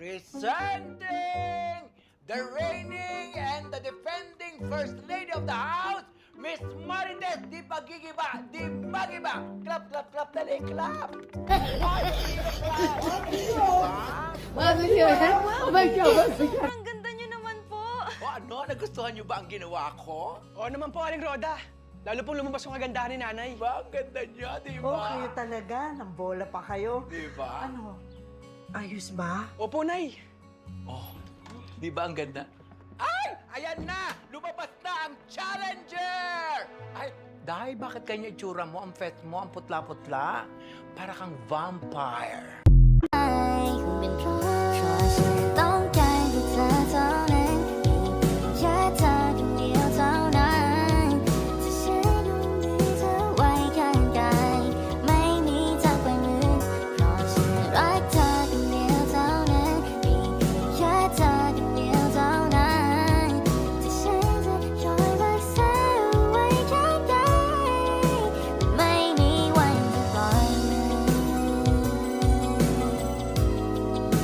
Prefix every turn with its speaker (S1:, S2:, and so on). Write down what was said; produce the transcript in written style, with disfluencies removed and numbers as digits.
S1: Presenting the reigning and the defending First Lady of the House, Miss Marites Di Pagigiba, Di Pagiba. Clap, clap, clap, dali, clap.
S2: Ang ganda niyo naman po.
S1: O ano, nagustuhan niyo ba ang ginawa ko?
S3: Oo naman po, Aling Roda. Lalo pong lumabas yung kagandahan ni Nanay.
S1: Ba, ang ganda niya, di
S4: Oh,
S1: ba?
S4: kayo talaga. Nang bola pa kayo.
S1: Di ba?
S4: Ano? Ayos ba?
S3: Opo, Nay.
S1: Oh, di ba ang ganda? Ay! Ayan na! Lumabas na ang challenger! Ay, dahil bakit kanya itsura mo, ang fest mo, ang putla-putla? Para kang vampire.
S5: I've been trying